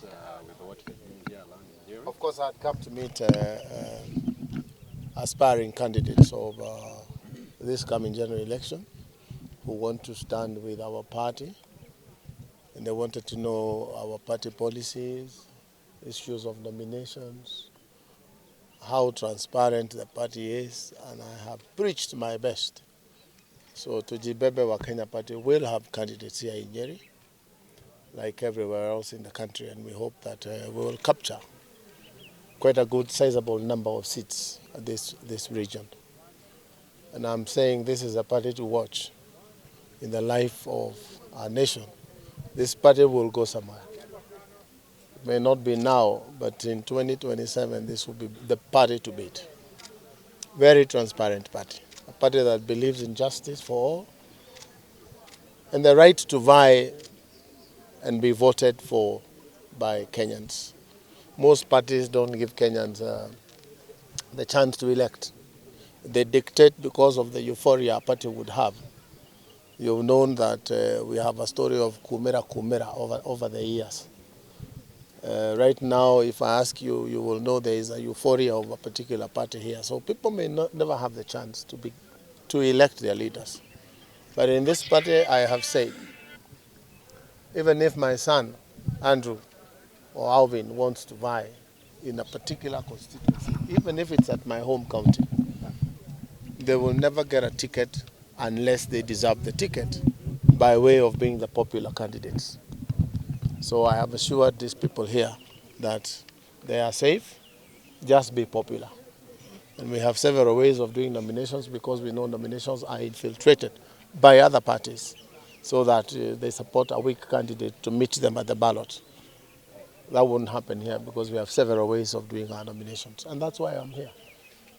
With what India land in Nigeria. Of course, I'd come to meet aspiring candidates of this coming general election who want to stand with our party, and they wanted to know our party policies, issues of nominations, how transparent the party is, and I have preached my best. So Tujibebe wa Kenya Party will have candidates here in Nyeri, like everywhere else in the country, and we hope that we will capture quite a good sizable number of seats at this region. And I'm saying this is a party to watch in the life of our nation. This party will go somewhere. It may not be now, but in 2027 this will be the party to beat. Very transparent party. A party that believes in justice for all and the right to vie and be voted for by Kenyans. Most parties don't give Kenyans the chance to elect. They dictate because of the euphoria a party would have. You've known that we have a story of kumera over the years. Right now, if I ask you, you will know there is a euphoria of a particular party here. So people may never have the chance to elect their leaders. But in this party, I have said, even if my son, Andrew, or Alvin wants to vie in a particular constituency, even if it's at my home county, they will never get a ticket unless they deserve the ticket by way of being the popular candidates. So I have assured these people here that they are safe, just be popular. And we have several ways of doing nominations because we know nominations are infiltrated by other parties so that they support a weak candidate to meet them at the ballot. That wouldn't happen here because we have several ways of doing our nominations. And that's why I'm here.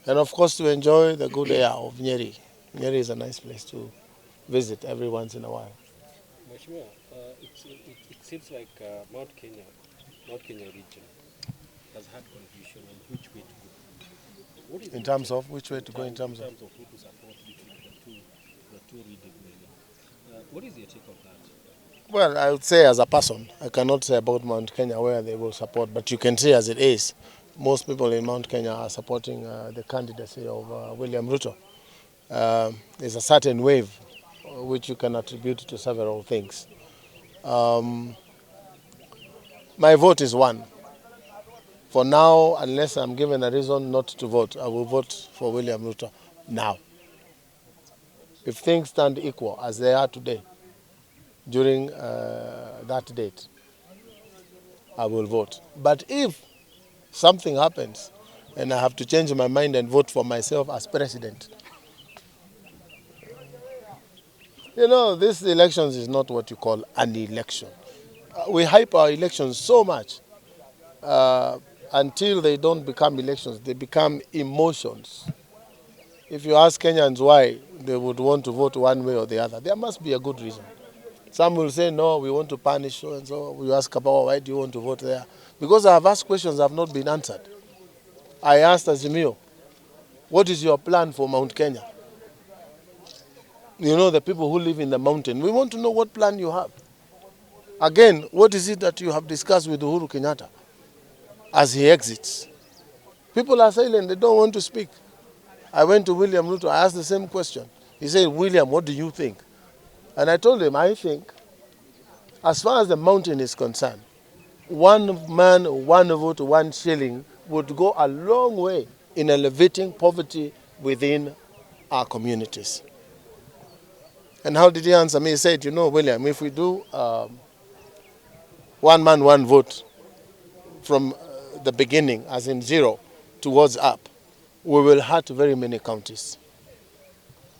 And of course to enjoy the good air of Nyeri. Nyeri is a nice place to visit every once in a while. Mheshimiwa, it seems like Mount Kenya region has had confusion on which way to go. What is in terms of which way to go? In terms of who to support between the two leading men. What is your take on that? Well, I would say as a person, I cannot say about Mount Kenya where they will support, but you can see as it is, most people in Mount Kenya are supporting the candidacy of William Ruto. There's a certain wave which you can attribute to several things. My vote is one. For now, unless I'm given a reason not to vote, I will vote for William Ruto now. If things stand equal as they are today, during that date, I will vote. But if something happens and I have to change my mind and vote for myself as president, you know, this elections is not what you call an election. We hype our elections so much until they don't become elections, they become emotions. If you ask Kenyans why they would want to vote one way or the other, there must be a good reason. Some will say, no, we want to punish so and so. We ask Kabogo, why do you want to vote there? Because I have asked questions that have not been answered. I asked Azimio, what is your plan for Mount Kenya? You know, the people who live in the mountain. We want to know what plan you have. Again, what is it that you have discussed with Uhuru Kenyatta as he exits? People are silent, they don't want to speak. I went to William Ruto, I asked the same question. He said, William, what do you think? And I told him, I think, as far as the mountain is concerned, one man, one vote, one shilling would go a long way in alleviating poverty within our communities. And how did he answer me? He said, you know, William, if we do one man, one vote from the beginning, as in zero, towards up, we will hurt very many counties.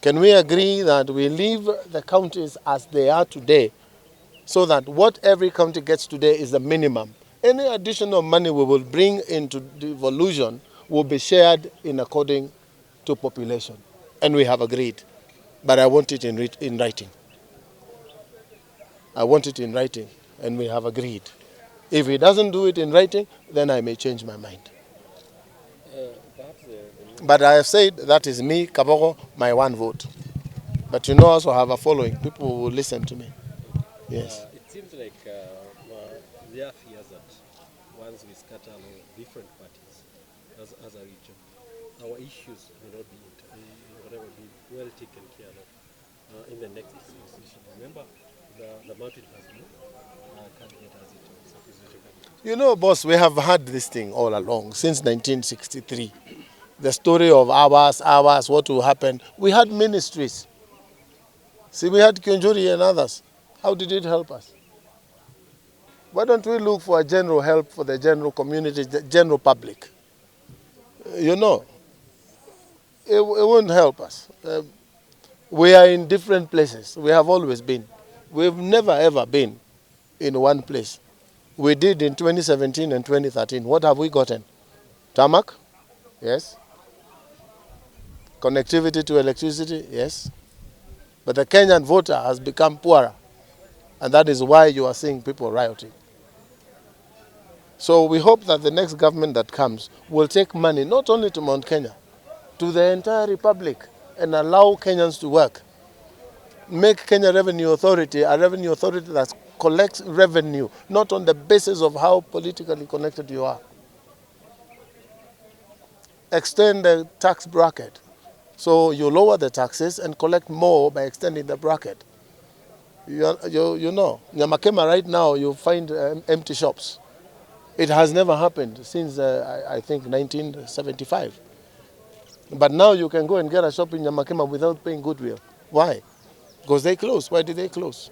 Can we agree that we leave the counties as they are today so that what every county gets today is the minimum? Any additional money we will bring into devolution will be shared in according to population. And we have agreed. But I want it in writing. I want it in writing, and we have agreed. If he doesn't do it in writing, then I may change my mind. But I have said that is me, Kabogo, my one vote. But you know, also have a following. People will listen to me. Yes. It seems like there are fears that once we scatter along different parties as a region, our issues may not be whatever be well taken care of in the next decision. Remember, the mountain has no candidate as it is a presidential candidate. You know, boss, we have had this thing all along since 1963. The story of ours, what will happen. We had ministries. See, we had Kyunjuri and others. How did it help us? Why don't we look for a general help for the general community, the general public? You know, it won't help us. We are in different places. We have always been. We've never ever been in one place. We did in 2017 and 2013. What have we gotten? Tarmac? Yes. Connectivity to electricity? Yes. But the Kenyan voter has become poorer. And that is why you are seeing people rioting. So we hope that the next government that comes will take money not only to Mount Kenya, to the entire republic, and allow Kenyans to work. Make Kenya Revenue Authority a revenue authority that collects revenue, not on the basis of how politically connected you are. Extend the tax bracket. So you lower the taxes and collect more by extending the bracket. You know, Nyamakema right now you find empty shops. It has never happened since I think 1975. But now you can go and get a shop in Nyamakema without paying goodwill. Why? Because they close. Why did they close?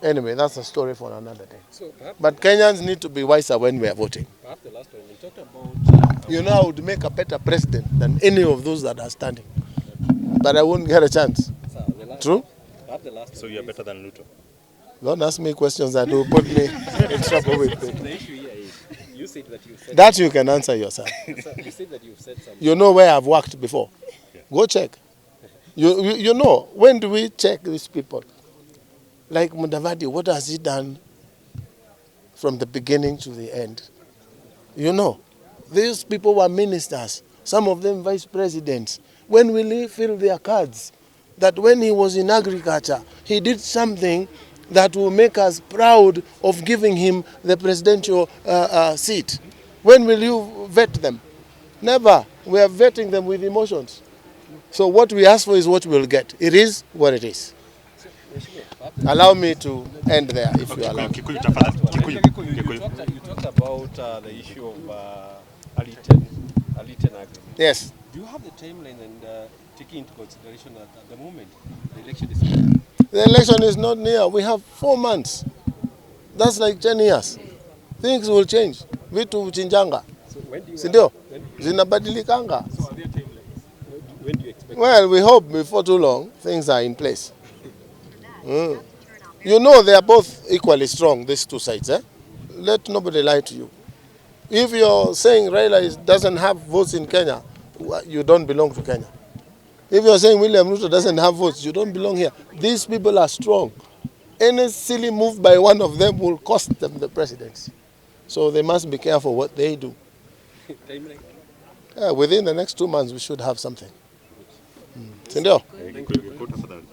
Anyway, that's a story for another day. So but Kenyans need to be wiser when we are voting. perhaps the last one, we talked about... You know, I would make a better president than any of those that are standing. But I won't get a chance. Sir, True? Perhaps the last So one you're is- better than Ruto? Don't ask me questions that will put me in trouble with So people. the issue here is, you said that you said... That you can answer yourself. Sir, you said that you've said something. You know where I've worked before. Go check. You know, when do we check these people? Like Mudavadi, what has he done from the beginning to the end? You know, these people were ministers, some of them vice presidents. When will he fill their cards? That when he was in agriculture, he did something that will make us proud of giving him the presidential seat. When will you vet them? Never. We are vetting them with emotions. So what we ask for is what we'll get. It is what it is. Allow me to end there, if you allow. Kikuyu, tafadhali. Kikuyu. You talked about the issue of Aliten agreement. Yes. Do you have the timeline and taking into consideration that at the moment the election is coming? The election is not near. We have 4 months. That's like 10 years. Things will change. Vitu uchinjanga. So when do you Sindio? when, Zinabadilikanga. so are there timelines? When do you expect? Well, we hope before too long things are in place. You know they are both equally strong, these two sides. Let nobody lie to you. If you're saying Raila doesn't have votes in Kenya, you don't belong to Kenya. If you're saying William Ruto doesn't have votes, you don't belong here. These people are strong. Any silly move by one of them will cost them the presidency. So they must be careful what they do. Timeline? Within the next 2 months, we should have something. Sindio? Kikuyu, tafadhali.